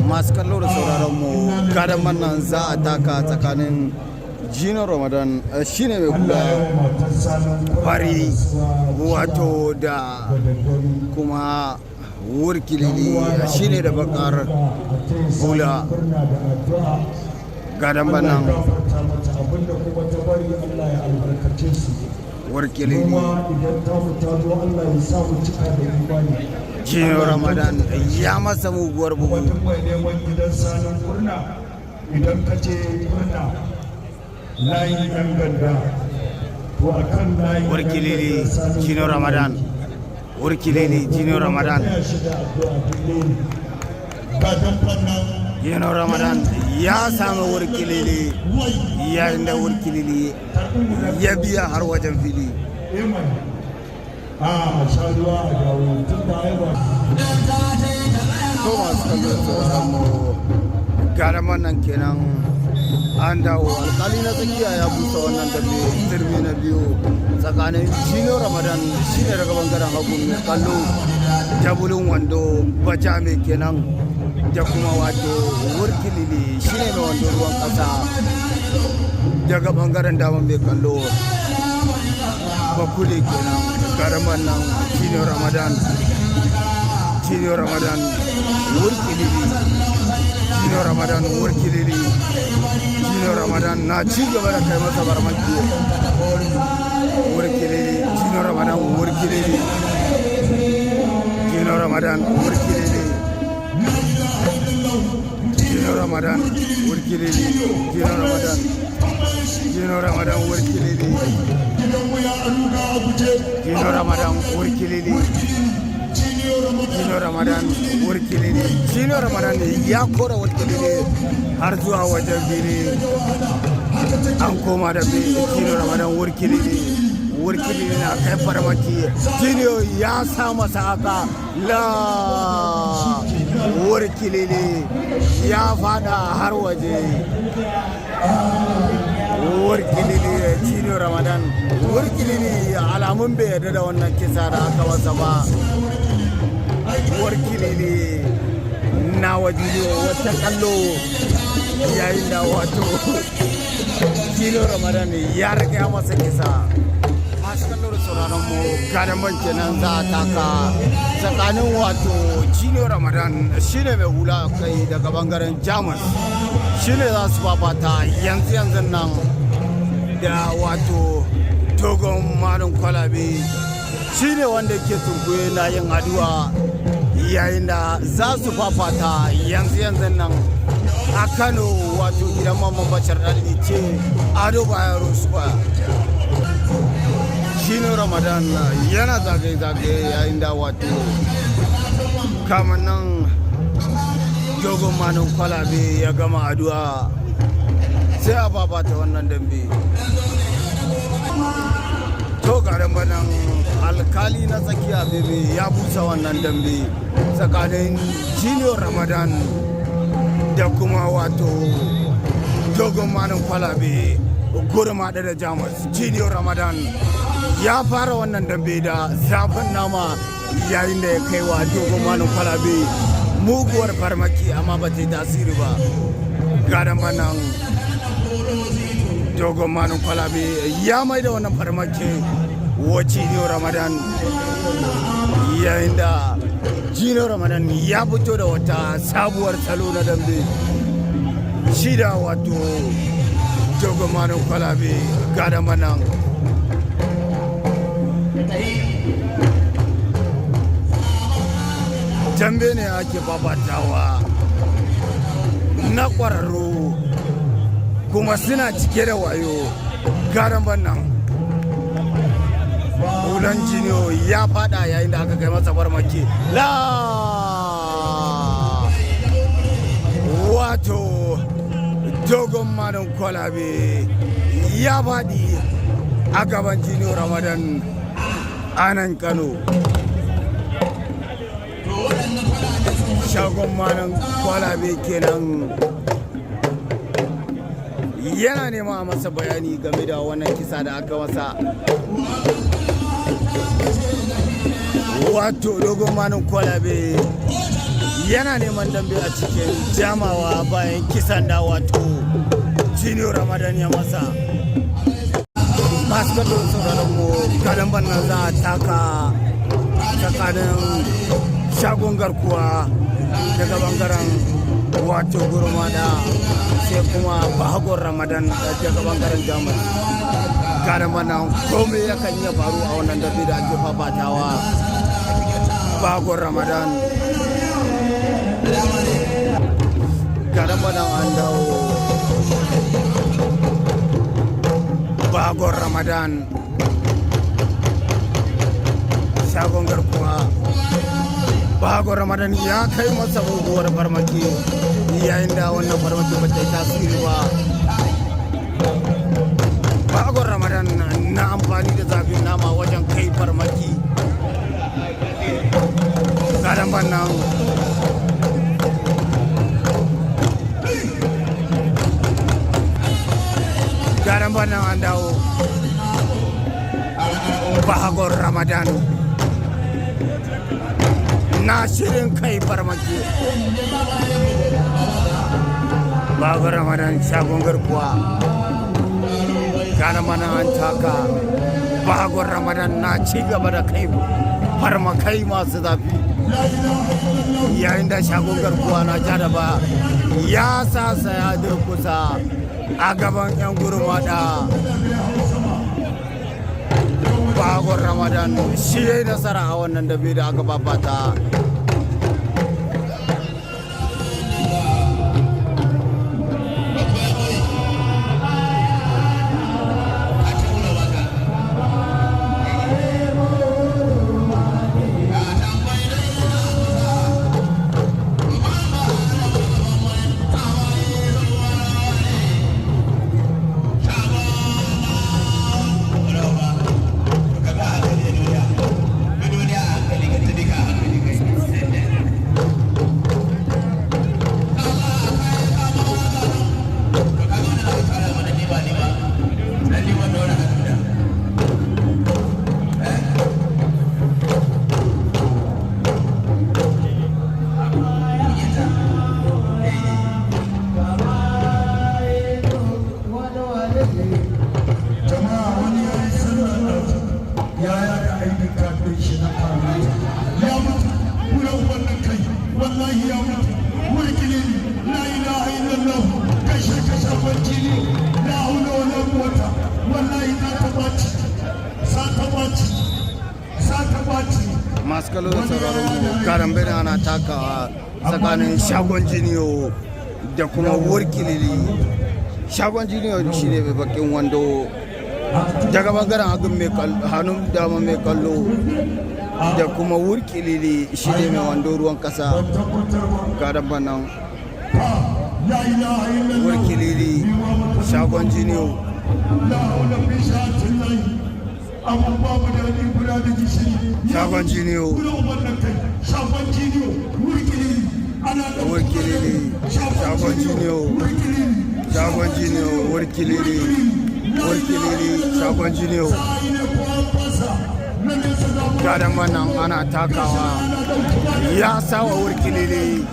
masu kallo da sauraron mu gadon nan za a taka tsakanin Jino Ramadan shine mai kula fari wato da kuma wurkilili shine da bakar hula gadon nan warkilili Jino Ramadan ya masa muguwar bugu idan ka ce kurna layin yan ganda to akan layin warkilili Jino Ramadan warkilili Jino Ramadan Jino Ramadan ya samu warkilili yayin da warkilili ya biya har wajen fili to masu kallon samu garaman nan kenan an dawo alkali na tsakiya ya busa wannan dambe turmi na biyu tsakanin Jino Ramadan shine daga bangaren hagu mai kallo jabulun wando bajame kenan da kuma wato wurkilili shine mai wando ruwan kasa daga bangaren daman mai kallo bakule kenan garaman nan Jino Ramadan wurkilili Jino Ramadan wurkilili Jino Ramadan na ci gaba da kai masa barmaki wurkilili Jino Ramadan wurkilili Jino Ramadan wurkilili Jino Ramadan wurkilili Jino Ramadan Jino Ramadan wurkilili Jino Ramadan wurkilili Jino Ramadan wurkilili Jino Ramadan ya kora wurkilili har zuwa wajen fili an koma da Jino Ramadan wurkilili na kai farmaki Jino ya sa masa haka la wurkilili ya fada har waje wurkilili Jino Ramadan wurkilili alamun bai yarda da wannan kisa da aka masa ba warkilili na wajiyo wata kallo yayin da wato Jino Ramadan ya riga masa kisa masu kallo da sauraron mu gadon kenan za a taka tsakanin wato Jino Ramadan shine mai hula kai daga bangaren Jamus shine za su fafata yanzu nan da wato dogon marin kwalabe shine wanda ke tunkuye na yin addu'a yayin da za su fafata yanzu nan a Kano wato gidan Mamman Bashar Dalli ce Ado Bayero Square. Jino Ramadan yana zagaye yayin da wato kamar nan dogon manin kwalabe ya gama addu'a sai a fafata wannan dambe. To garin banan alkali na tsakiya bebe ya busa wannan dambe tsakanin Jino Ramadan da kuma wato dogon manin kwalabe gurma da Jamus. Jino Ramadan ya fara wannan dambe da zafin nama yayin da ya kai wa dogon manin kwalabe muguwar farmaki amma ba ta yi tasiri ba garin banan dogon manin kwalabe ya mai da wannan farmaki wa Jino Ramadan yayin da Jino Ramadan ya fito da wata sabuwar salo na dambe shi da wato dogon manin kwalabe gadon nan dambe ne ake babatawa na ƙwararru kuma suna cike da wayo garan bannan hulan Jino ya fada yayin da aka kai masa farmaki la wato dogon manin kwalabe ya fadi a gaban Jino Ramadan anan Kano shagon manin kwalabe kenan yana nema a masa bayani game da wannan kisa da aka masa wato dogon manin kwalabe yana neman dambe a cikin jamawa bayan kisan da wato Junior Ramadan ya masa. Masu kallon sauraron mu kadan bannan za a taka tsakanin shagon garkuwa daga bangaren wato Gurmada sai kuma Bahagon Ramadan daga bangaren Jamus. Kadan bannan komai yakan iya faru a wannan dambe da ake fafatawa. Bahagon Ramadan kadan bannan an dawo. Bahagon Ramadan shagon garkuwa. Bahagon Ramadan ya kai masa muguwar farmaki yayin da wannan farmaki ba ta yi tasiri ba. Bahagon Ramadan na amfani da zafin nama wajen kai farmaki. Kadan bannan an dawo. Bahagon Ramadan na shirin kai farmaki. Bahagon Ramadan shagon garkuwa. Kadan bannan an taka. Bahagon Ramadan na ci gaba da kai farmakai masu zafi yayin da shagon garkuwa na ja da ba ya sasa ya durkusa a gaban 'yan Gurmada. Bahagon Ramadan shi ya yi nasara a wannan dabe da aka babata. Masu kallo da sauraron mu karan bane ana takawa tsakanin shagon jiniyo da kuma Wurkilili. Shagon jiniyo shi ne mai bakin wando daga bangaren hannun dama mai kallo, da kuma Wurkilili shi ne mai wando ruwan kasa. Karan banan Wurkilili shagon jiniyo. Shagon jiniyo Wurkilili shagon jiniyo Wurkilili shagon jiniyo. Kadan bannan ana takawa ya sawa Wurkilili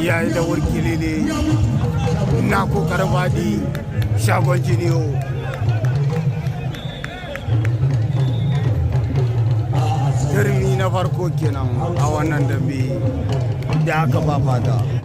yayin da Wurkilili na kokarin fadi shagon jiniyo. Turmi na farko kenan a wannan dambe da aka fafata.